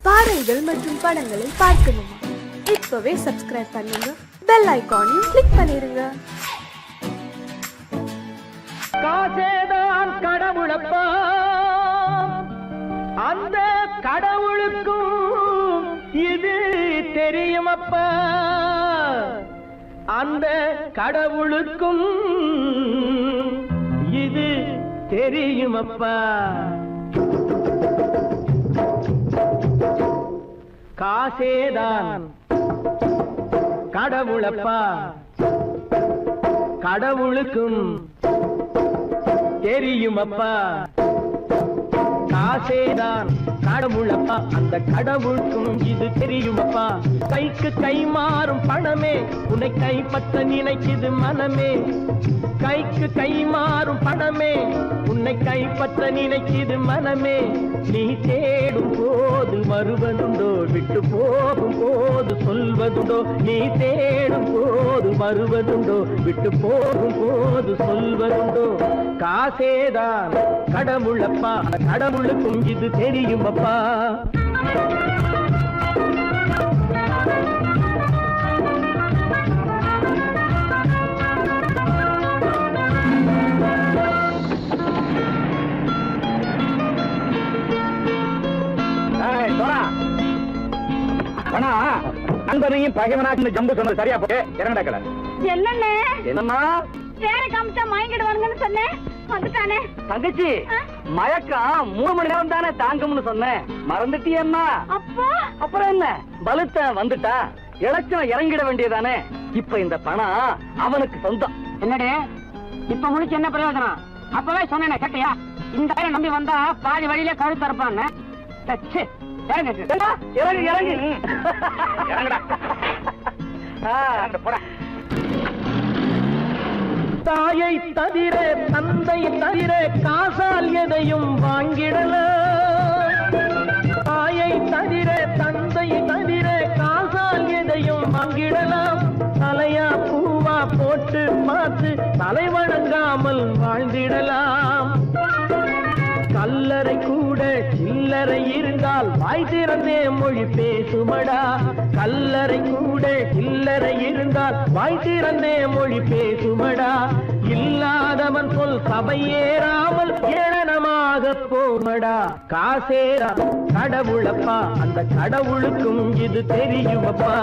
பாடல்கள் மற்றும் படங்களை பார்க்கணுமா? இப்பவே சப்ஸ்கிரைப் பண்ணுங்க, பெல் ஐகானையும் கிளிக் பண்ணிருங்க. காசேதான் கடவுளப்பா, அந்த கடவுளுக்கும் இது தெரியுமப்பா, அந்த கடவுளுக்கும் இது தெரியுமப்பா. காசேதான் கடவுளப்பா, கடவுளுக்கும் தெரியுமப்பா. காசேதான் கடவுளப்பா, அந்த கடவுளுக்கும் இது தெரியுமப்பா. கைக்கு கை மாறும் பணமே உன்னை கைப்பற்ற நினைக்குது மனமே. கைக்கு கை மாறும் பணமே உன்னை கைப்பற்ற நினைக்குது மனமே. நீ தேடும் போது வருவதுண்டோ, விட்டு போகும் போது சொல்வதுண்டோ. நீ தேடும் போது வருவதுண்டோ, விட்டு போகும் போது சொல்வதுண்டோ. காசேதான் கடவுளப்பா, கடவுளுக்கும் இது தெரியுமப்பா. நண்பனையும் பகைவனாக்கு ஜம்பு சொன்னது சரியா போய் இறங்கடக்கல. என்னண்ணே என்னம்மா வேற காமிச்சா மயங்கிடுவானுங்கன்னு சொன்னேன், வந்துட்டானே. தங்கச்சி, மயக்கம் 3 மணி நேரம் தானே தாங்கும்னு சொன்னேன், மறந்துட்டியம்மா? அப்போ அப்புறம் என்ன, பலுத்த வந்துட்டா இலச்சம் இறங்கிட வேண்டியதானே. இப்ப இந்த பணம் அவனுக்கு சொந்தம். என்னடே இப்ப முடிச்சு என்ன பிரயோஜனம்? அப்பவே சொன்னேன் கேட்டியா? இந்த ஆயிரம் நம்பி வந்தா பாதி வழியிலே கழுத்து அறுப்பான்னு. இறங்கு இறங்கு இறங்குடா. தாயை தவிர தந்தை தவிர காசால் எதையும் வாங்கிடலாம். தாயை தவிர தந்தை தவிர காசால் எதையும் வாங்கிடலாம். தலையா பூவா போட்டு பார்த்து தலை வணங்காமல் வாழ்ந்திடலாம். கல்லறை கூட சில்லறை இருந்தால் வாய் திறந்தே மொழி பேசுமடா. கல்லறை கூட சில்லறை இருந்தால் வாய் திறந்தே மொழி பேசுமடா. இல்லாதவன் சொல் சபையேறாமல் ஏளனமாக போமடா. காசேரா கடவுளப்பா, அந்த கடவுளுக்கும் இது தெரியுமப்பா.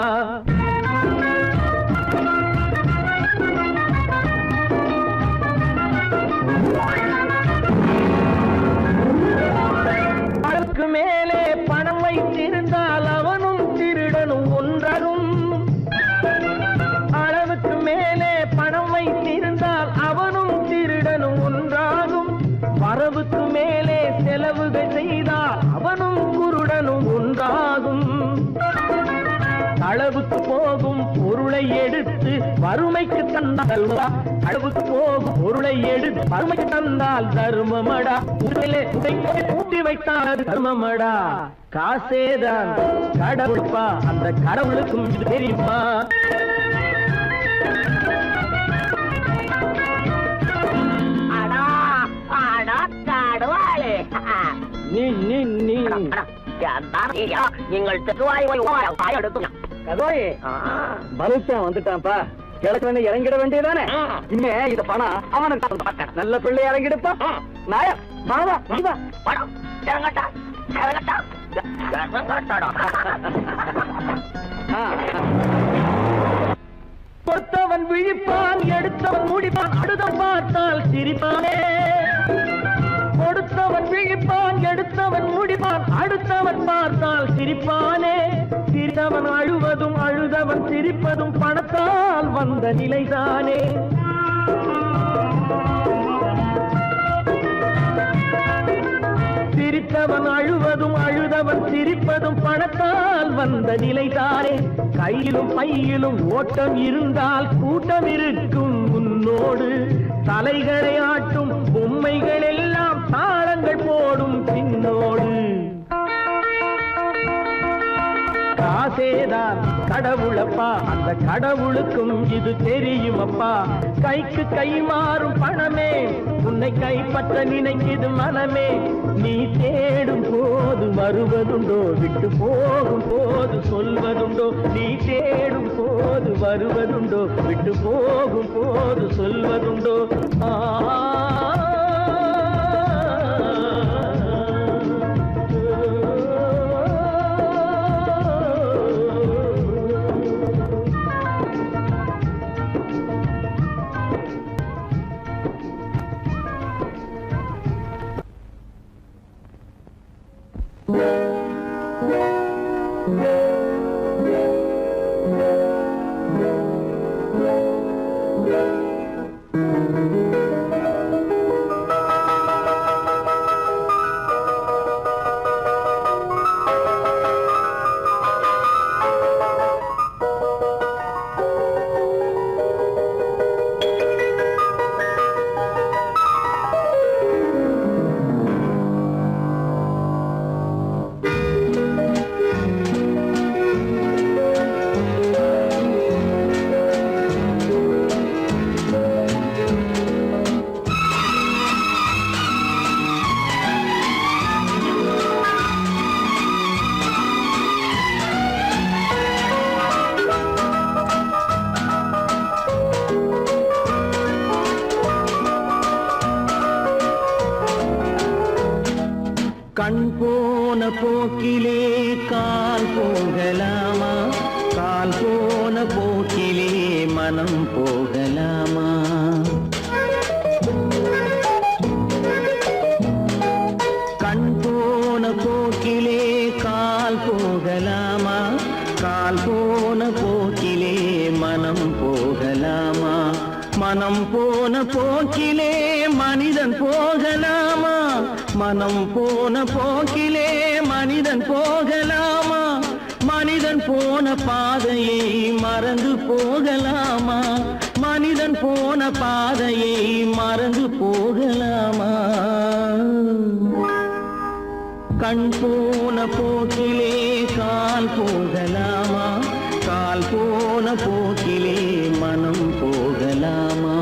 அளவுக்கு மேலே பணம் வைத்திருந்தால் அவனும் திருடனும் ஒன்றாகும். அளவுக்கு மேலே பணம் வைத்திருந்தால் அவனும் திருடனும் ஒன்றாகும். வரவுக்கு மேலே செலவுகள் செய்தால் அவனும் குருடனும் ஒன்றாகும். அளவுக்கு போகும் பொருளை எடுத்து வறுமைக்கு தந்தால், அளவுக்கு போகும் பொருளை எடுத்து வறுமைக்கு தந்தால் தர்மமடா. ஊட்டி வைத்தால் தர்மமடா. காசேதான் கடவுள்ப்பா, அந்த கடவுளுக்கும் இது தெரியுமா? நீ நீ நீ வந்துட்டான்ப்பா. கிழக்கு வந்து இறங்கிட வேண்டியதானே. இனிமே இந்த பணம் அவனுக்கு நல்ல பிள்ளை இறங்கிடுப்பா. நாயா கொடுத்தவன் விழிப்பான், எடுத்தவன் முடிப்பான், அடுத்த பார்த்தால் சிரிப்பானே. கொடுத்தவன் விழிப்பான், எடுத்தவன் முடிப்பான், அடுத்தவன் பார்த்தால் சிரிப்பானே. சிரித்தவன் அழுவதும் அழுதவன் சிரிப்பதும் பணத்தால் வந்த நிலைதானே. சிரித்தவன் அழுவதும் அழுதவன் சிரிப்பதும் பணத்தால் வந்த நிலைதானே. கையிலும் பையிலும் ஓட்டம் இருந்தால் கூட்டம் இருக்கும் உன்னோடு. தலைகளை ஆட்டும் பொம்மைகள் எல்லாம் தாளங்கள் போடும் பின்னோடு. ஆசேதான் கடவுளப்பா, அந்த கடவுளுக்கும் இது தெரியுமப்பா. கைக்கு கை மாறும் பணமே உன்னை கைப்பற்ற நினைக்குது மனமே. நீ தேடும் போது வருவதுண்டோ, விட்டு போகும் போது சொல்வதுண்டோ. நீ தேடும் போது வருவதுண்டோ, விட்டு போகும் போது சொல்வதுண்டோ. கண் போன போக்கிலே கால் போகலாமா, கால் போன போக்கிலே மனம் போகலாமா. கண் போன போக்கிலே கால் போகலாமா, கால் போன போக்கிலே மனம் போகலாமா. மனம் போன போக்கிலே மனிதன் போகலாமா, மனம் போன போக்கிலே மனிதன் போகலாமா. மனிதன் போன பாதையை மறந்து போகலாமா, மனிதன் போன பாதையை மறந்து போகலாமா. கண் போன போக்கிலே கால் போகலாமா, கால் போன போக்கிலே மனம் போகலாமா.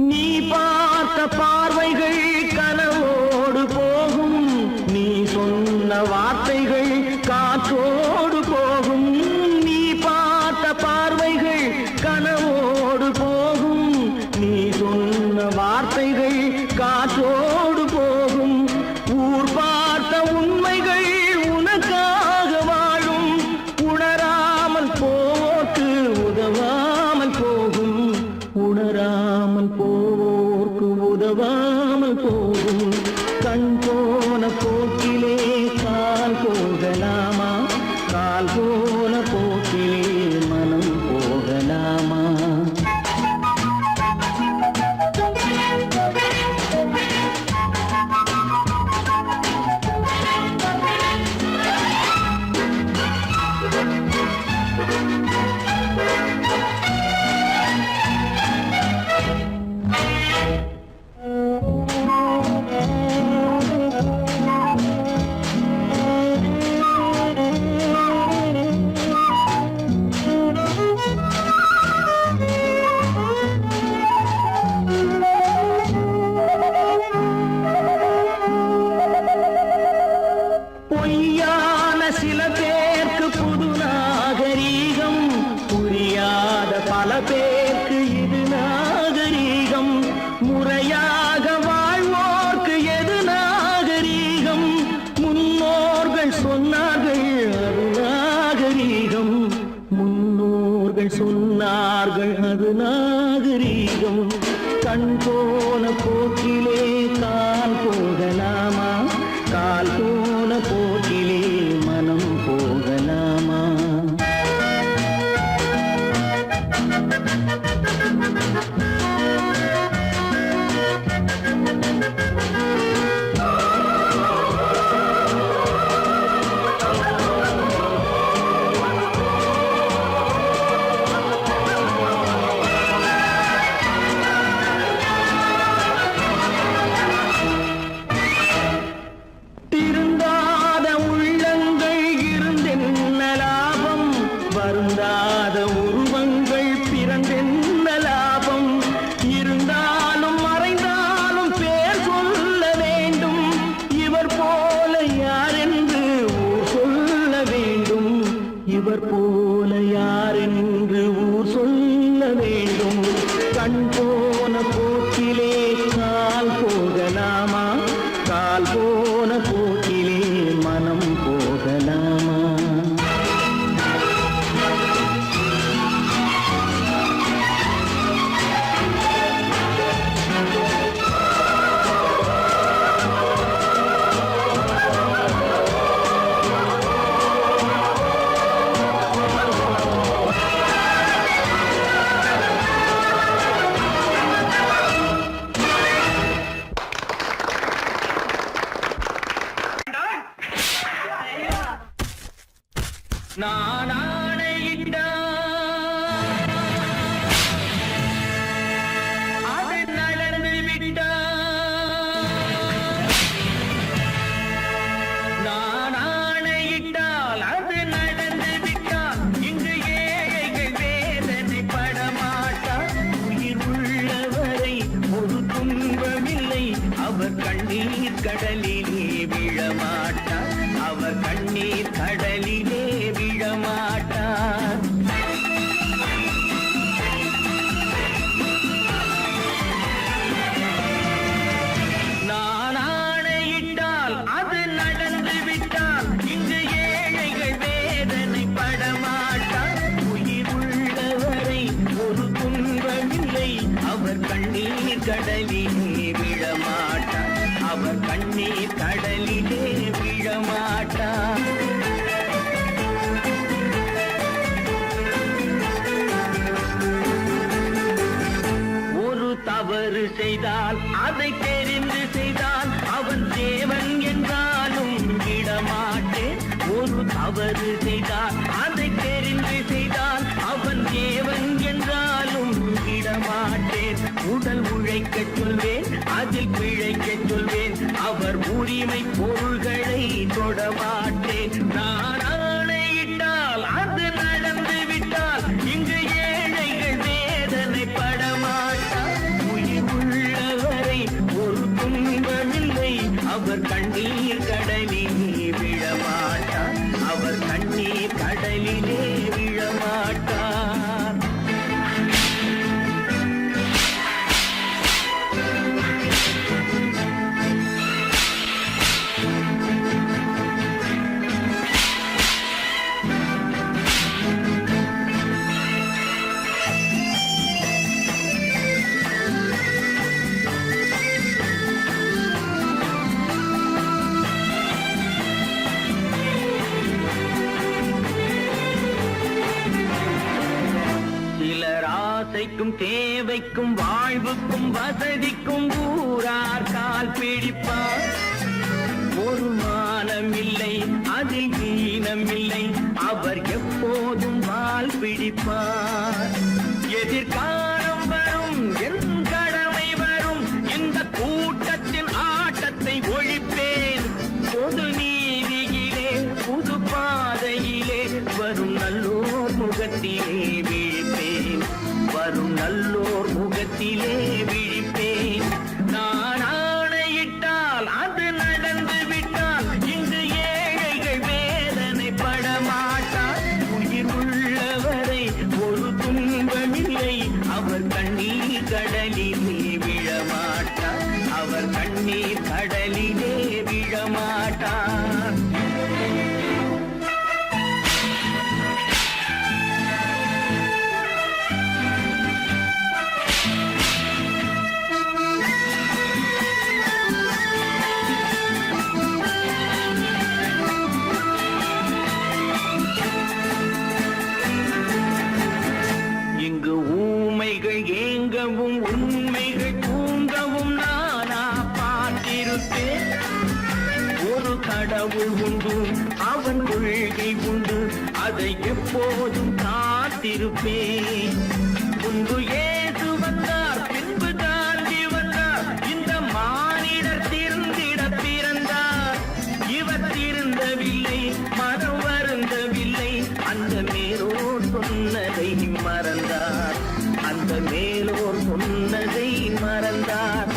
நீ பார்த்த பார்வைகள் கனவோடு போகும், நீ சொன்ன வார்த்தைகள் காற்றோடு போகும். நீ பார்த்த பார்வைகள் கனவோடு போகும், நீ சொன்ன வார்த்தைகள் காற்றோடு போகும். ஊர் பார்த்த உண்மைகள் உனக்காக வாழும், உணராமல் போக்கு உதவாமல் போகும், உணராமல் போக்கு உதவாமல் போகும். கண் போன போக்கிலே கால் போகலாமா, கால் போன போக்கிலே மனம் போகலாமா. பொய்யான சில பேருக்கு புது நாகரீகம், புரியாத பல பேருக்கு இது நாகரீகம். முறையாக வாழ்வோர்க்கு எது நாகரீகம், முன்னோர்கள் சொன்னார்கள் அது நாகரீகம், முன்னோர்கள் சொன்னார்கள் அது நாகரீகம். கண் போன போக்கிலே கால் போகலாமா, கால் போன போக்கிலே மனம் போகலாமா. திருந்தாத உள்ளங்கள் இருந்தென்ன லாபம், வருந்தாத உருவங்கள் பிறந்தென்ன லாபம். இருந்தாலும் மறைந்தாலும் பேர் சொல்ல வேண்டும், இவர் போல யாரென்று ஊர் சொல்ல வேண்டும், இவர் போல யாரென்று ஊர் சொல்ல வேண்டும். கண் போன போக்கிலே கால் போகலாமா, கால் போன போக்கிலே மனம் போகலாமா? நான் ஆணையிட்டால் அது நடந்து விட்டால், நான் ஆணையிட்டால் அது நடந்து விட்டால், இங்கு ஏழைகள் வேதனை படமாட்டார். உயிர் உள்ளவரை ஒரு துன்பமில்லை, அவர் கண்ணீர் கடலிலே விழமாட்டார், அவர் கண்ணீர் கடலிலே விழமாட்டார். நான் ஆணையிட்டால் அது நடந்து விட்டால், இங்கு ஏழைகள் வேதனை படமாட்டார். உயிர் உள்ளவரை ஒரு துன்பமில்லை, அவர் கண்ணீர் கடலிலே விழமாட்டார், அவர் கண்ணீர் கடலிலே விழமாட்டார். ஒரு தவறு செய்தால் அதை தெரிந்து செய்தால் அவன் தேவன் என்றாலும் விடமாட்டேன். ஒரு தவறு செய்தால் அதை தெரிந்து செய்தால் அவன் தேவன் என்றாலும் விடமாட்டேன். உடல் உழைக்கச் சொல்வேன், அதில் பிழைக்கச் சொல்வேன், அவர் உரிமை பொருள்களை தொடமாட்டேன். நான் ஆணையிட்டால் அது நடந்து விட்டால், இங்கு ஏழைகள் வேதனை படமாட்டார். உயிர் உள்ளவரை ஒரு துன்பமில்லை, அவர் கண்ணீர் கடலிலே விழமாட்டார், அவர் கண்ணீர் கடலிலே விழமாட்டார். ஆசைக்கும் தேவைக்கும் வாழ்வுக்கும் வசதிக்கும் ஊரார் கால் பிடிப்பார். ஒரு மானம் இல்லை, அதில் ஈனம் இல்லை, அவர் எப்போதும் வால் பிடிப்பார். எதிர்காலம் வரும், என் கடமை வரும், இந்த கூட்டத்தின் ஆட்டத்தை ஒழிப்பேன். பொது நீதியிலே புது பாதையிலே வரும் நல்லோர் முகத்திலே விழிப்பேன், வரும் நல்லோர் முகத்திலே விழிப்பேன். நான் ஆணையிட்டால் அது நடந்து விட்டால், இங்கு ஏழைகள் வேதனை படமாட்டார். உயிர் உள்ளவரை ஒரு துன்பமில்லை, அவர் கண்ணீர் கடலிலே விழமாட்டார், அவர் கண்ணீர் கடலிலே விழமாட்டார். ஏங்கவும் உண்மைகள் தூங்கவும் நானா கடவுள் உண்டு, அவன் கொள்கை உண்டு, அதை எப்போதும் காத்திருப்பேன். முன்பு ஏது வந்தார், பின்பு காந்தி வந்தார், இந்த மானிடர் திருந்திட பிறந்தார். இவர் திருந்தவில்லை, மனம் வருந்தவில்லை, அந்த மேலோர் சொன்னதை மறந்தார், அந்த மேலோர் சொன்னதை மறந்தார்.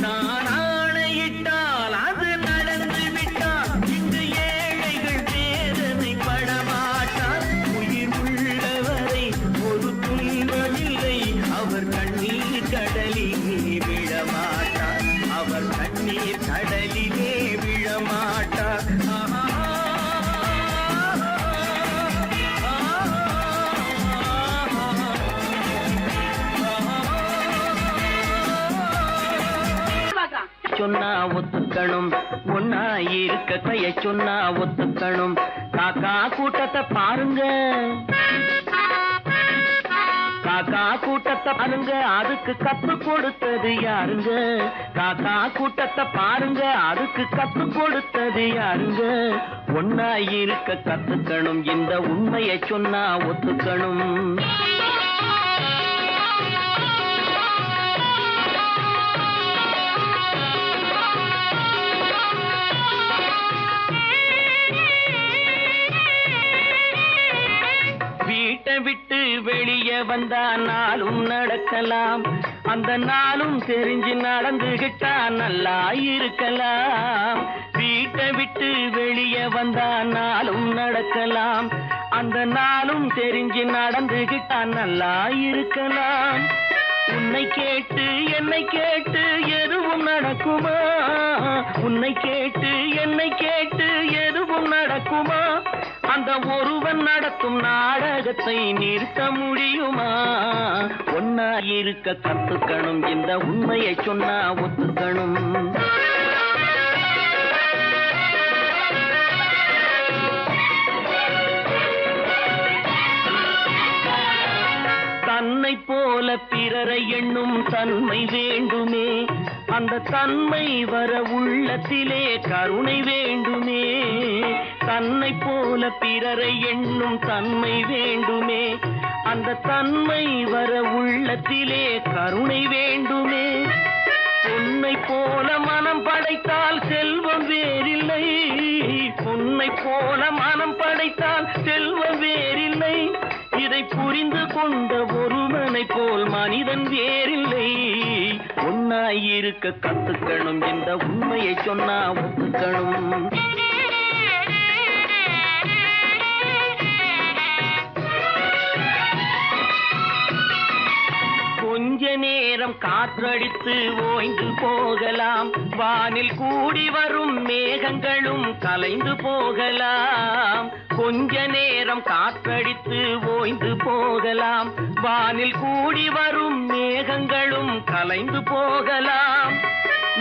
நான் ஆணையிட்டால் அது நடந்து விட்டால், இங்கு ஏழைகள் வேதனை படமாட்டார். உயிர் உள்ளவரை ஒரு துன்பமில்லை, அவர் கண்ணீர் கடலிலே விழமாட்டார், அவர் கண்ணீர் கடலிலே விழமாட்டார். சொன்னா ஒத்துக்கணும், ஒன்னா இருக்க கைய சொன்னா ஒத்துக்கணும். காக்கா கூட்டத்தை பாருங்க, காக்கா கூட்டத்தை பாருங்க, அதுக்கு கத்து கொடுத்தது யாருங்க? காக்கா கூட்டத்தை பாருங்க, அதுக்கு கத்து கொடுத்தது யாருங்க? ஒன்னா இருக்க கத்துக்கணும், இந்த உண்மையை சொன்னா ஒத்துக்கணும். வீட்டை விட்டு வெளியே வந்தா நாளும் நடக்கலாம், அந்த நாளும் தெரிஞ்சு நடந்துகிட்டா நல்லா இருக்கலாம். வீட்டை விட்டு வெளியே வந்தா நாளும் நடக்கலாம், அந்த நாளும் தெரிஞ்சு நடந்துகிட்டா நல்லா இருக்கலாம். உன்னை கேட்டு என்னை கேட்டு எதுவும் நடக்குமா? உன்னை கேட்டு என்னை கேட்டு எதுவும் நடக்குமா? அந்த ஒருவன் நடத்தும் நாடகத்தை நிறுத்த முடியுமா? ஒன்னா இருக்க கத்துக்கணும், இந்த உண்மையை சொன்னா ஒத்துக்கணும். தன்னை போல பிறரை எண்ணும் தன்மை வேண்டுமே, அந்த தன்மை வர உள்ளத்திலே கருணை வேண்டுமே. தன்னை போல பிறரை எண்ணும் தன்மை வேண்டுமே, அந்த தன்மை வர உள்ளத்திலே கருணை வேண்டுமே. பொன்னை போல மனம் படைத்தால் செல்வம் வேறில்லை, பொன்னை போல மனம் படைத்தால் செல்வம் வேறில்லை. இதை புரிந்து கொண்ட ஒருவனை போல் மனிதன் வேறில்லை. ஒன்னாயிருக்க கத்துக்கணும், இந்த உண்மையை சொன்னா ஒத்துக்கணும். கொஞ்ச நேரம் காற்றடித்து ஓய்ந்து போகலாம், வானில் கூடி வரும் மேகங்களும் கலைந்து போகலாம். கொஞ்ச நேரம் காற்றடித்து ஓய்ந்து போகலாம், வானில் கூடி வரும் மேகங்களும் கலைந்து போகலாம்.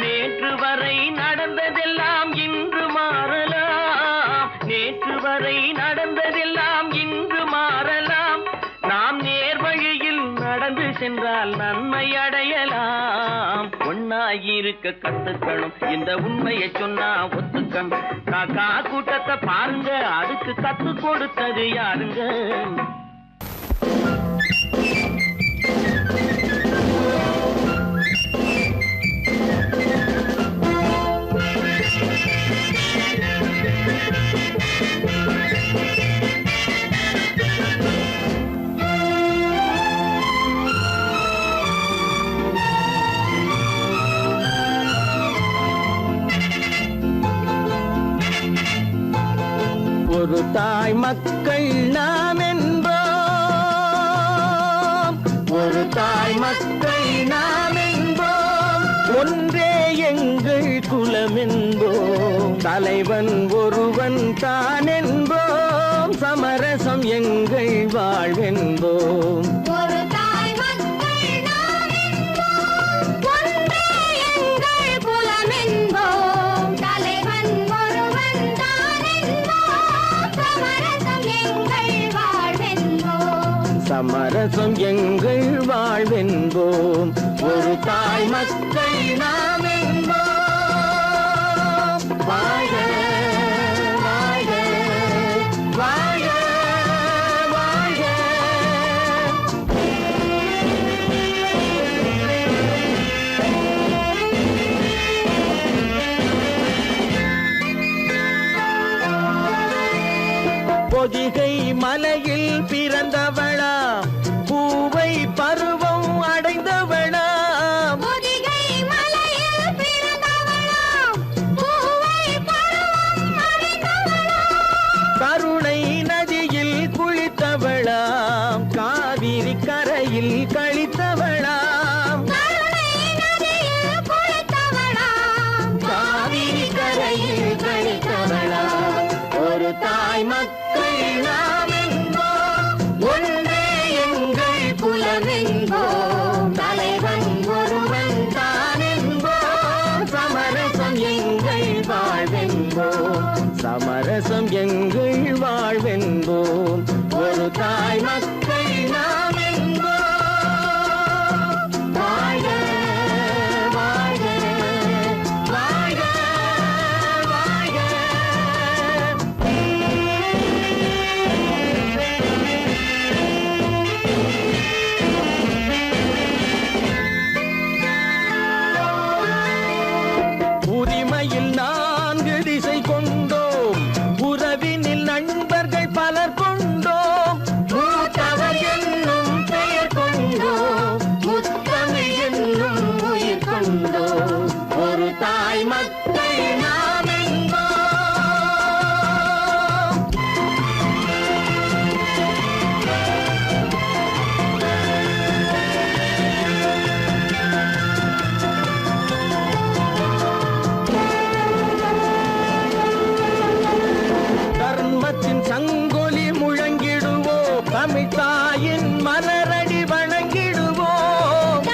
நேற்று வரை நடந்ததெல்லாம் இன்று மாறலாம், நேற்று வரை நடந்ததெல்லாம் இன்று மாறலாம். நாம் நேர்வழியில் நடந்து சென்றால் நன்மை அடையலாம். ஒன்னாயிருக்க கத்துக்கணும், இந்த உண்மையை சொன்னா ஒத்துக்கணும். காக்கா கூட்டத்தை பாருங்க, அதுக்கு கத்து கொடுத்தது யாருங்க? ஒரு தாய் மக்கள் நாம் என்போம், ஒரு தாய் மக்கள் நாம் என்போம், ஒன்றே எங்கள் குலம் என்போம், தலைவன் ஒருவன் தான் என்போம், சமரசம் எங்கள் வாழ்வென்போம். சமரசம் எங்கள் வாழ்வென்போம், ஒரு தாய் மக்கள் நாம் என்போம். வாழ்க தாய் மக்கள் நாம் என்போம், ஒன்றே எங்கள் குலம் என்போம், தலைவன் ஒருவன் தான் என்போம், சமரசம் எங்கள் வாழ்வென்போம், சமரசம் எங்கள் வாழ்வென்போம், ஒரு தாய் மக்கள் நாம் என்போம். வாழ்க வாழ்க வாழ்க வாழ்க. உரிமையில் 4 திசை கொண்டோம், உறவினில் நண்பர்கள் பலர் கொண்டோம், மூத்தவர் என்னும் பெயர் கொண்டோம், முத்தமிழ் என்னும் உயிர் கொண்டோம், ஒரு தாய் மக்கள் நாம் என்போம். தர்மத்தின் சங்கொலி முழங்கிடுவோம், தமிழ் தாயின் மலரடி வணங்கிடுவோம்,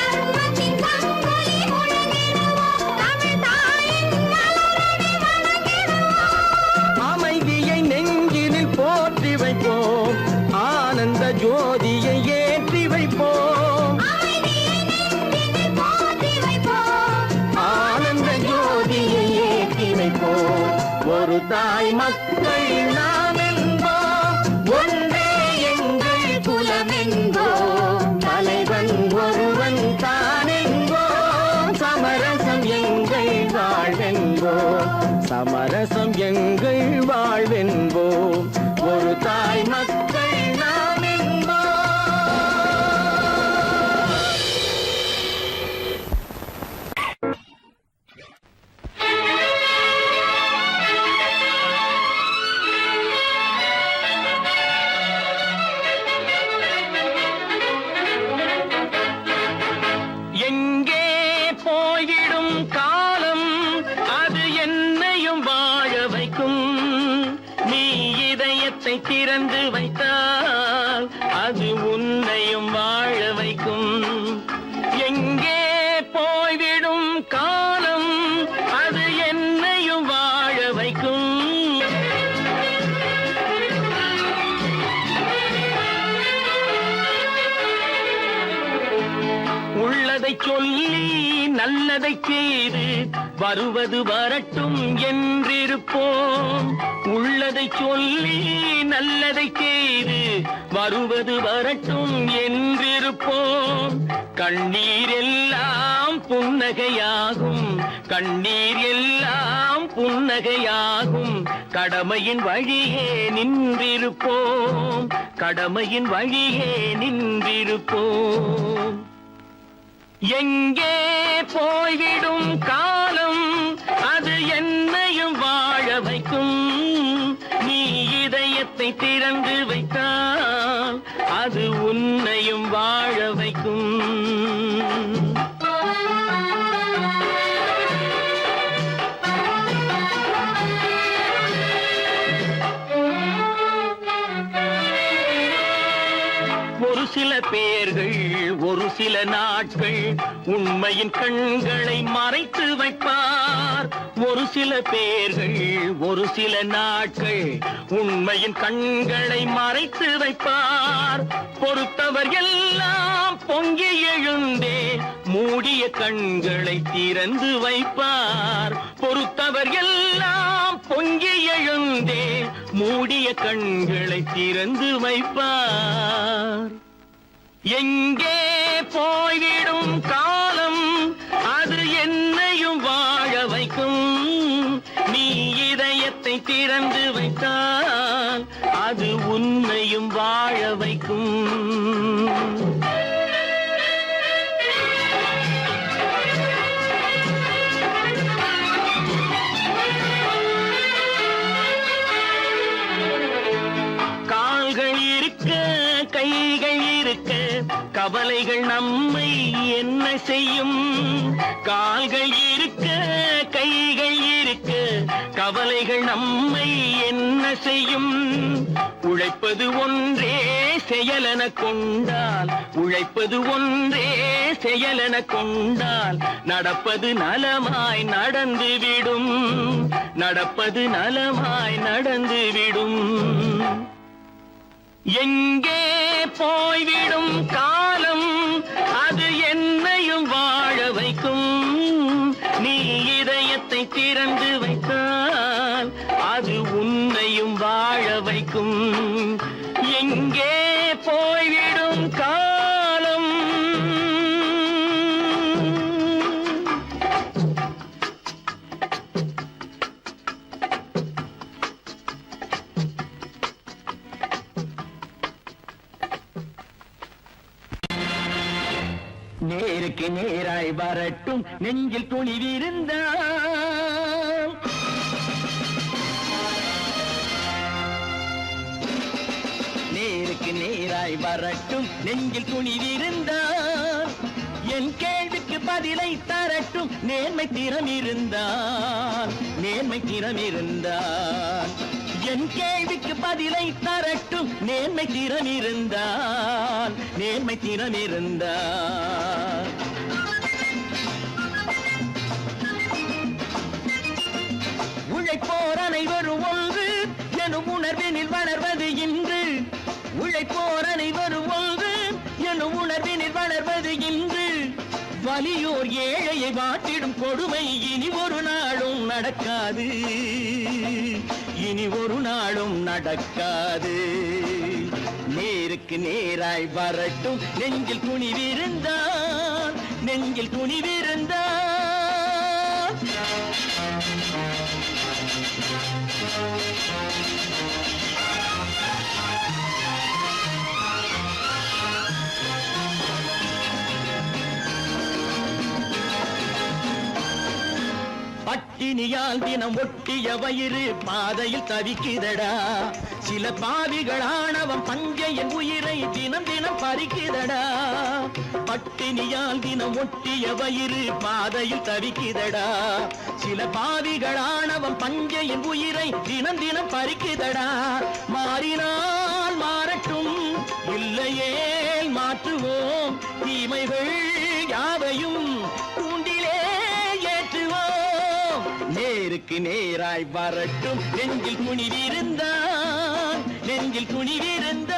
அமைதியை நெஞ்சினில் போற்றி வைப்போம், ஆனந்த ஜோதியை ஏற்றி வைப்போம், ஆனந்த ஜோதியை ஏற்றி வைப்போம், ஒரு தாய் மக்கள் நாம் என்போம், ஒன்றே எங்கள் குலம் என்போம், தலைவன் ஒருவன் தான் என்போம், சமரசம் எங்கள் வாழ்வென்போம், சமரசம் எங்கள் வாழ்வென்போம், ஒரு தாய் மக்கள் நாம் என்போம். எங்கே போய்விடும் காலம், அது என்னையும் வாழ வைக்கும், நீ இதயத்தை திறந்து வைத்தால் அது உன்னையும் வாழ வைக்கும். எங்கே போய்விடும் காலம், அது என்னையும் வாழ வைக்கும். உள்ளதை சொல்லி நல்லதை செய்து வருவது வரட்டும் என்றிருப்போம், உள்ளதை சொல்லி நல்லதை செய்து வருவது வரட்டும் என்றிருப்போம், கண்ணீர் எல்லாம் புன்னகையாகும், கண்ணீர் எல்லாம் புன்னகையாகும், கடமையின் வழியே நின்றிருப்போம், கடமையின் வழியே நின்றிருப்போம். எங்கே போய்விடும் காலம், அது என்னையும் வாழ வைக்கும், நீ இதயத்தை திறந்து வைத்தால் அது உன்னையும் வாழ வைக்கும். ஒரு சில பேர்கள் ஒரு சில நாட்கள் உண்மையின் கண்களை மறைத்து வைப்பார், ஒரு சில பேர்கள் ஒரு சில நாட்கள் உண்மையின் கண்களை மறைத்து வைப்பார், பொறுத்தவர் எல்லாம் பொங்கி எழுந்தே மூடிய கண்களை திறந்து வைப்பார், பொறுத்தவர் எல்லாம் பொங்கி எழுந்தே மூடிய கண்களை திறந்து வைப்பார். எங்கே போய்விடும் காலம், அது என்னையும் வாழ வைக்கும், நீ இதயத்தை திறந்து வைத்தால் அது உன்னையும் வாழ வைக்கும். கைகள் இருக்க கவலைகள் நம்மை என்ன செய்யும், கால்கள் இருக்க கைகள் இருக்க கவலைகள் நம்மை என்ன செய்யும்? உழைப்பது ஒன்றே செயலென கொண்டால், உழைப்பது ஒன்றே செயலென கொண்டால், நடப்பது நலமாய் நடந்துவிடும், நடப்பது நலமாய் நடந்துவிடும். எங்கே போய்விடும் காலம், அது என்னையும் வாழ வைக்கும். நீ இதயத்தை திறந்து வைத்தால், அது உன்னையும் வாழ வைக்கும். எங்கே போய்விடும் காலம். நேருக்கு நேராய் வரட்டும் நெஞ்சில் துணிவிருந்தால், நேருக்கு நேராய் வரட்டும் நெஞ்சில் துணிவிருந்தால், என் கேள்விக்கு பதிலை தரட்டும் நேர்மை திறம் இருந்தால், நேர்மை திறம் இருந்தால். என் கேள்விக்கு பதிலை தரட்டும் நேர்மை திறம் இருந்தால், நேர்மை திறம் இருந்தால். உழைப்போர் அனைவரும் ஒன்று எனும் உணர்வினில் வளர்வது இன்று, உழைப்போர் அனைவரும் ஒன்று எனும் உணர்வினில் வளர்வது இன்று. வலியோர் ஏழையை வாட்டிடும் கொடுமை இனி ஒரு நாளும் நடக்காது, இனி ஒரு நாளும் நடக்காது. நேருக்கு நேராய் வரட்டும் நெஞ்சில் துணிவிருந்தால், நெஞ்சில் துணிவிருந்தால். பட்டினியால் தினம் ஒட்டிய வயிறு பாதையில் தவிக்குதடா, சில பாவிகள் ஆணவம் பஞ்சையின் உயிரை தினம் தினம் பறிக்குதடா. பட்டினியால் தினம் ஒட்டிய வயிறு பாதையில் தவிக்குதடா, சில பாவிகள் ஆணவம் பஞ்சையின் உயிரை தினம் தினம் பறிக்குதடா. மாறினால் மாறட்டும், இல்லையே மாற்றுவோம், தீமைகள் யாவையும் கூண்டிலே ஏற்றுவோம். நேருக்கு நேராய் வரட்டும் நெஞ்சில் துணிவிருந்தால், நெஞ்சில் துணிவிருந்தால்.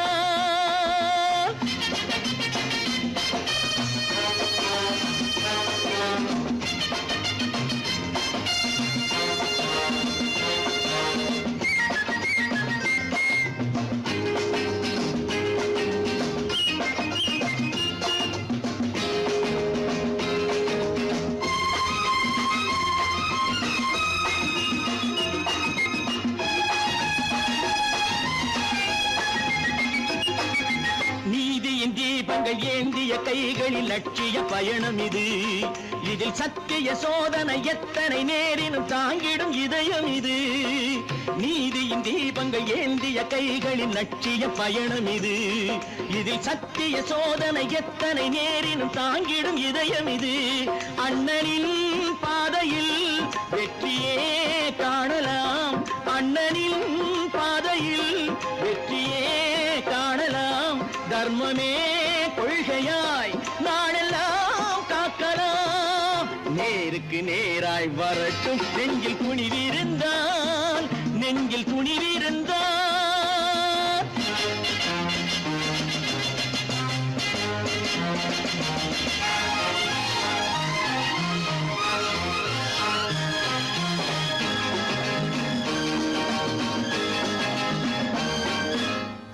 தீபங்கள் ஏந்திய கைகளில் லட்சிய பயணம் இது, இதில் சத்திய சோதனை எத்தனை நேரினும் தாங்கிடும் இதயம் இது. நீதியின் தீபங்கள் ஏந்திய கைகளில் லட்சிய பயணம் இது, இதில் சத்திய சோதனை எத்தனை நேரினும் தாங்கிடும் இதயம் இது. அண்ணனின் பாதையில் வெற்றியே காணலாம், அண்ணனின் பாதையில் வெற்றியே காணலாம். தர்மமே கொள்கையாய் நாடெல்லாம் காக்கலாம். நேருக்கு நேராய் வரட்டும் நெஞ்சில் துணிவிருந்தால், நெஞ்சில் துணிவிருந்தால்.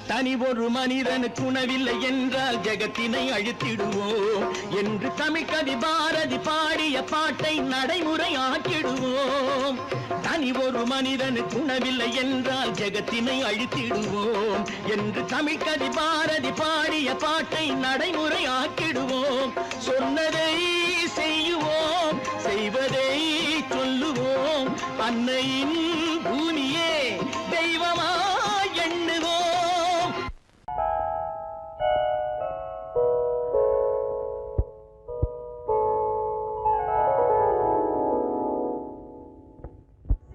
தனி ஒரு மனிதனுக்கு உணவில்லை என்றால் ஜெகத்தினை அழித்திடுவோம் என்று தமிழ் கவி பாரதி பாடிய பாட்டை நடைமுறை ஆக்கிடுவோம். தனி ஒரு மனிதனுக்கு உணவில்லை என்றால் ஜெகத்தினை அழித்திடுவோம் என்று தமிழ் கவி பாரதி பாடிய பாட்டை நடைமுறை ஆக்கிடுவோம். சொன்னதை செய்யுவோம், செய்வதை சொல்லுவோம், அன்னையின் பூமியே தெய்வமா எண்ணுவோம்.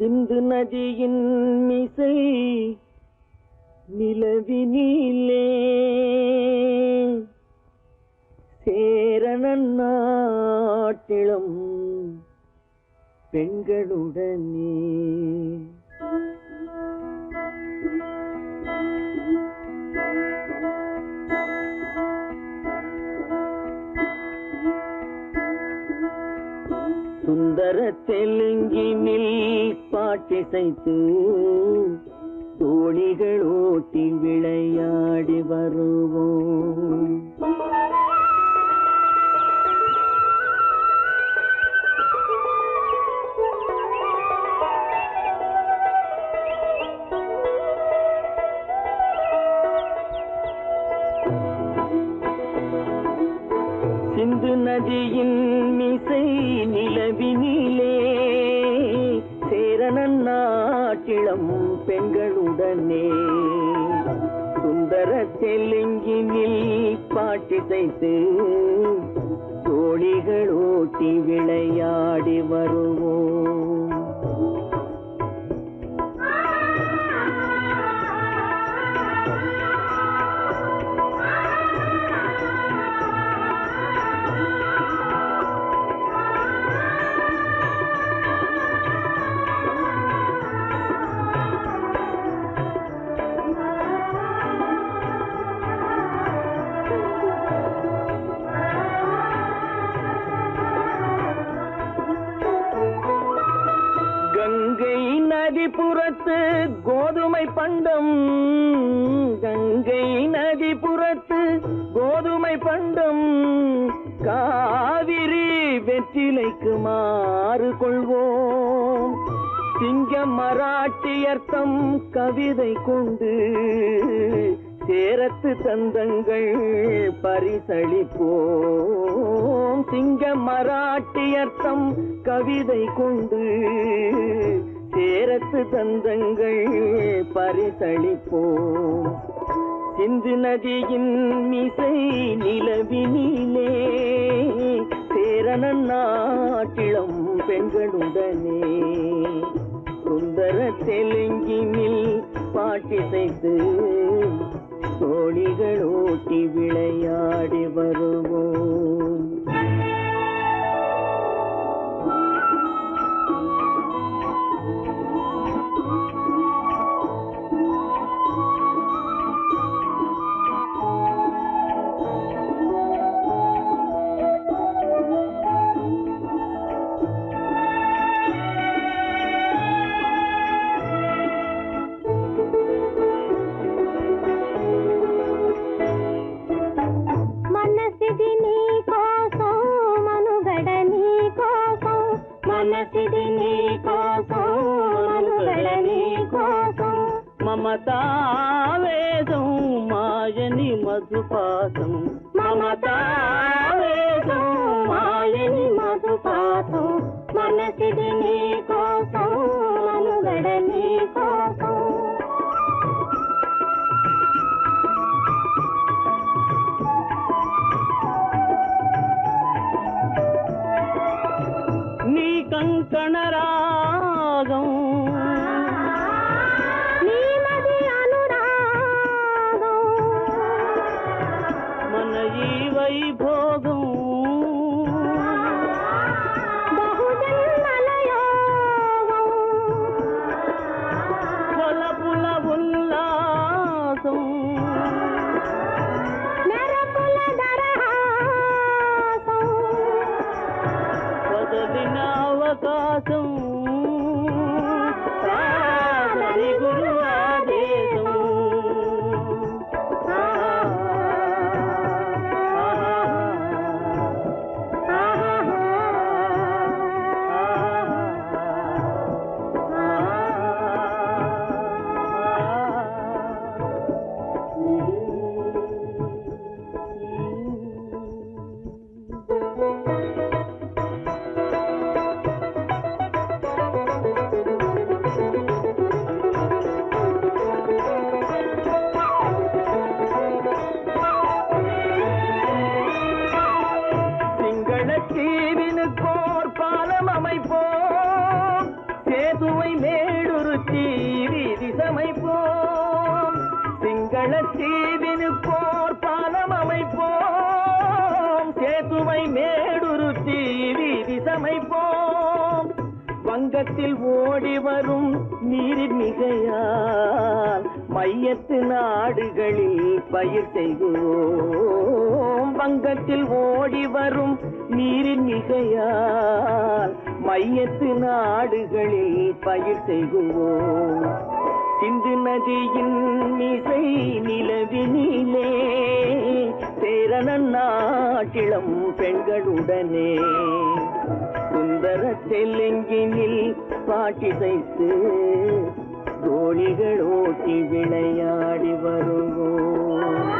சிந்து நதியின் மிசை நிலவினிலே சேரணன் நாட்டிலும் பெண்களுடனே சுந்தர தெலுங்கினில் பாட்டிசைத்து தோணிகள் ஓட்டி விளையாடி வருவோம். சிந்து நதியின் மிசை நிலவினிலே சேரணன் நாட்டிளம் பெண்களுடனே சுந்தர தெலுங்கினில் பாட்டிசைத்து தோணிகள் ஓட்டி விளையாடி வருவோம். நதிபுறத்து கோதுமை பண்டம் கங்கை நதிபுறத்து கோதுமை பண்டம் காவிரி வெற்றிலைக்கு மாறு கொள்வோம். சிங்கம் மராட்டியர்த்தம் கவிதை கொண்டு சேரத்து தந்தங்கள் பரிசளிப்போம். சிங்கம் மராட்டியர்த்தம் கவிதை கொண்டு சேரத்து தந்தங்கள் பரிசளிப்போம். சிந்து நதியின் மிசை நிலவினிலே சேரணன் நாட்டிளம் பெண்களுடனே சுந்தர தெலுங்கினில் பாட்டிசைத்து தோணிகள் ஓட்டி விளையாடி வருவோம். మమతావేదం మాయని మధుపాసం మమతావేదం మాయని మధుపాసం మనసిది నీ కోసం మనుగడ నీ కోసం నీ కంకణ రాగం వైభోగం బహుజన్మలయోగం కొలపుల ఉల్లాసం మెరపుల దరహాసం వదలిన అవకాశం సాగరి గురు ఆదేశం தீவினுக்கோர் பாலம் அமைப்போம் சேதுவை மே வங்கத்தில் ஓடி வரும் நீரின் மிகையால் மையத்து நாடுகளில் பயிர் செய்குவோம். வங்கத்தில் ஓடி வரும் நீரின் மிகையால் மையத்து நாடுகளில் பயிர் செய்குவோம். சிந்து நதியின் மிசை நிலவினிலே சேரணன் நாட்டிளம் பெண்களுடனே சுந்தர தெலுங்கினில் பாட்டிசைத்து தோணிகள் ஓட்டி விளையாடி வருவோம்.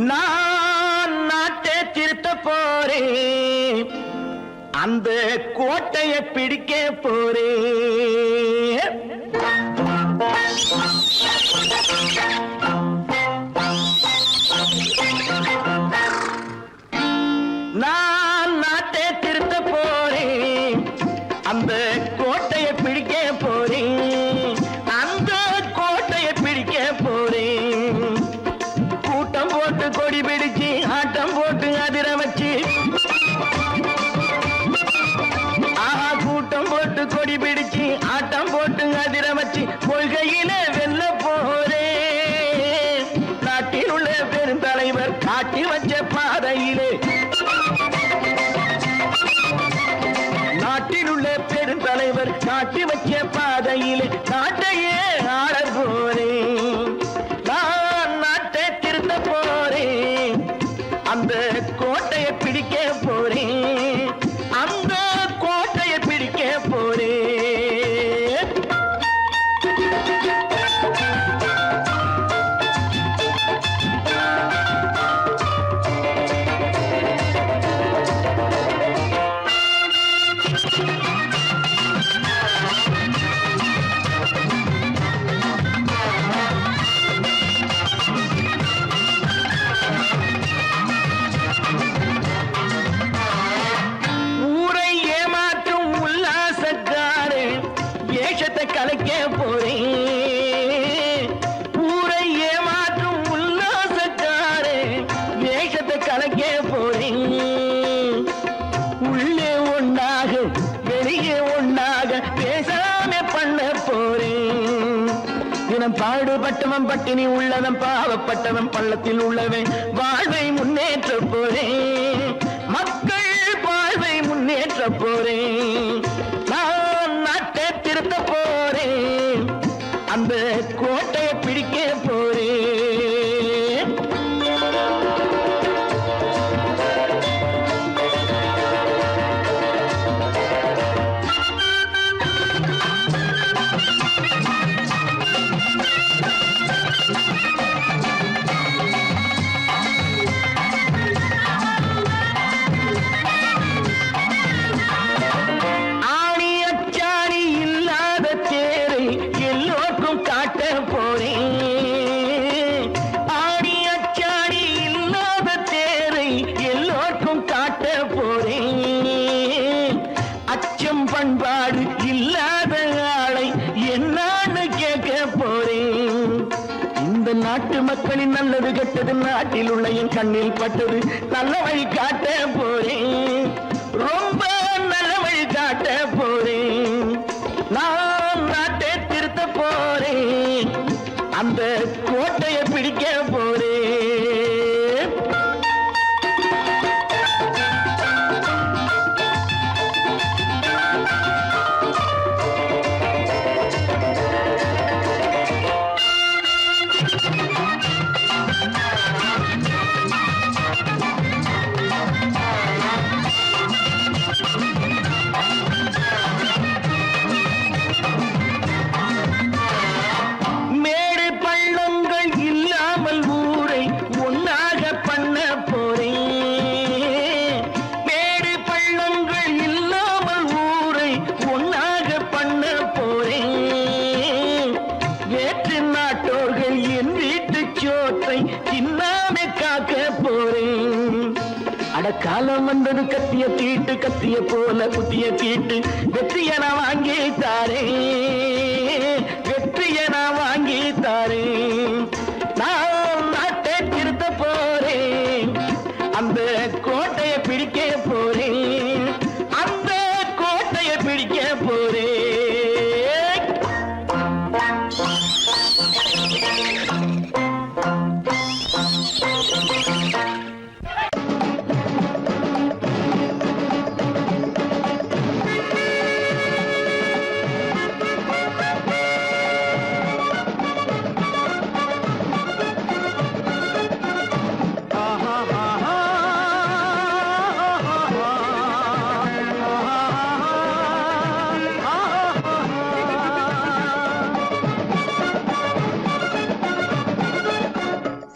நான் நாட்டை திருத்த போறேன், அந்த கோட்டையை பிடிக்க போறேன். நான் நாட்டை திருத்த போறேன், அந்த கோட்டையை பிடிக்க போறேன், அந்த கோட்டையை பிடிக்க போறேன். கூட்டம் போட்டு கொடி பிடிச்சு ஆட்டம் போட்டு அதிர வச்சு, கூட்டம் போட்டு கொடி பிடிச்சு ஆட்டம் போட்டு அதிர வச்சு கொள்கையில வெல்ல போறேன். நாட்டில் உள்ள பெருந்தலைவர் காட்டி வச்ச பாதையிலே, நாட்டில் உள்ள பெருந்தலைவர் காட்டி வச்ச பாதையிலே நாட்டையே ஆள போறேன். நான் நாட்டை திருத்த போறேன், அந்த கோட்டையை பிடிக்க போறேன், அந்த கோட்டையை பிடிக்க போறேன். ஊரை ஏமாற்றும் உல்லாசக்காரே வேஷத்தை கலைக்க போறேன். ஊரை ஏமாற்றும் உல்லாசக்காரே வேஷத்தை கலைக்க போறேன். உள்ளே ஒண்ணாக வெளியே ஒண்ணாக பேசாம பண்ண போறேன். தினம் பாடுபட்டவன் பட்டினி உள்ளவன் பாவப்பட்டவன் பள்ளத்தில் உள்ளவன் வாழ்வை முன்னேற்ற போறேன். மக்கள் வாழ்வை முன்னேற்ற போறேன். நான் நாட்டை திருத்த போறேன், அந்த கோட்டையை பிடிக்க போறேன். ஆணி அச்சாணி இல்லாத தேரை எல்லோருக்கும் காட்ட போறேன். ஆணி அச்சாணி இல்லாத தேரை எல்லோருக்கும் காட்ட போறேன். அச்சம் பண்பாடு இல்லாத ஆளை என்னான்னு கேட்க போறேன். இந்த நாட்டு மக்களின் நல்லது கெட்டது நாட்டில் உள்ள என் கண்ணில் பட்டது நல்ல வழி காட்ட போறேன். ரொம்ப நல்ல வழி காட்ட போறேன். நான் நாட்டை திருத்த போறேன், அந்த கோட்டையை பிடிக்க போறேன். அட காலம் வந்தது கத்திய போல குத்திய தீட்டு வெற்றிய நான் வாங்கி தாரேன், வெற்றிய நான் வாங்கி தாரேன். நான் நாட்டை திருத்த போறேன், அந்த கோட்டையை பிடிக்க போறேன், அந்த கோட்டையை பிடிக்க போறேன்.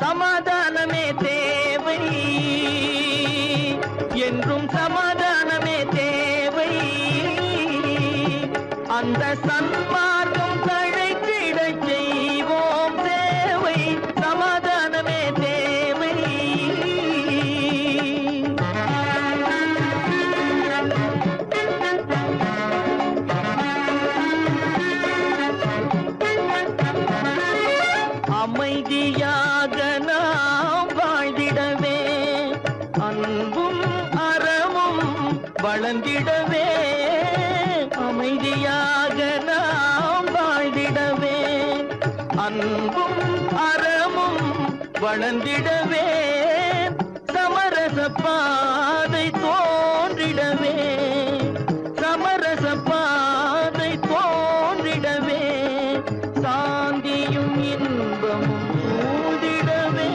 சமாதானமே தேவை என்றும் சமாதானமே தேவை, அந்த சன்மார்க்கம் தழைத்திடச் செய்வோம் தேவை, சமாதானமே தேவை. அமைதியாக நாம் வாழ்ந்திடவே, அன்பும் அறமும் வளர்ந்திடவே, அமைதியாக நாம் வாழ்ந்திடவே, அன்பும் அறமும் வளர்ந்திடவே, சமரச பாதை தோன்றிடவே, சமரச பாதை தோன்றிடவே, சாந்தியும் இன்பமும் சூழ்ந்திடவே,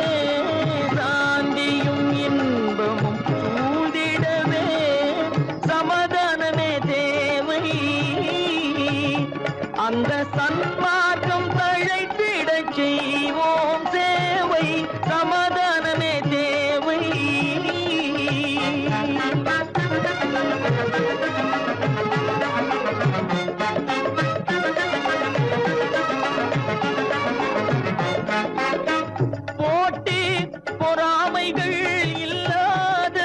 சாந்தியும் இன்பமும் சூழ்ந்திடவே, சமாதானமே தேவை, அந்த சன்மார்க்கம் தழைத்திடச் செய்வோம் சேவை, சமாதானமே தேவை. போட்டி பொறாமைகள் இல்லாத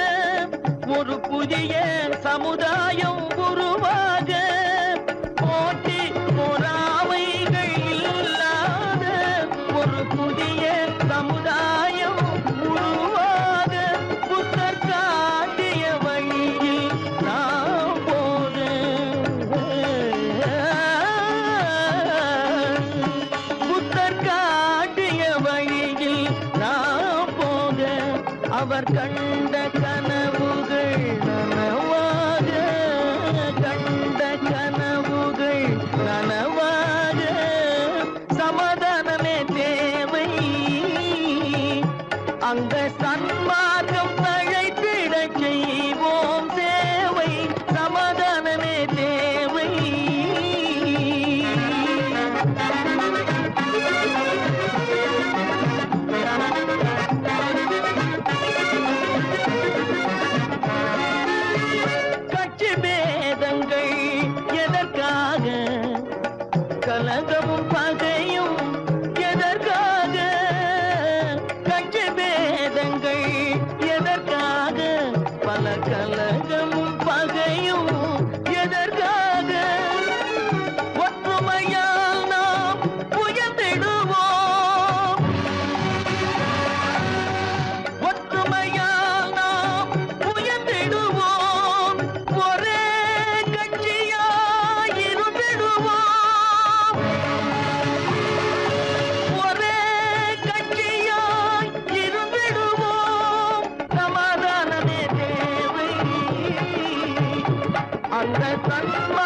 ஒரு புதிய சமுதாயம் உருவாக, போட்டி பொறாமைகள் இல்லாத ஒரு புதிய சமுதாயம் உருவாக, புத்தர் காட்டிய வழியில் நாம் போக, புத்தர் காட்டிய வழியில் நாம் போக, அவர் கண்ட கனவுகள் நனவாக, கண்ட கனவுகள் நனவாக, சமாதானமே தேவை, அங்க சன்மார்க்கம் தழைத்திடச் செய்வோம் சேவை, சமாதானமே தேவை. கட்சி பேதங்கள் எதற்காக, கலகமும் பகையும் எதற்காக, கட்சி பேதங்கள் எதற்காக, பல கலகமும் பகையும் எதற்காக, ஒற்றுமையால் நாம் உயர்ந்திடுவோம், ஒற்றுமையால் நாம் உயர்ந்திடுவோம், ஒரே கட்சியாய் இருந்திடுவோம், ஒரே கட்சியாய் இருந்திடுவோம், சமாதானமே தேவை, அந்த சன்மார்க்கம்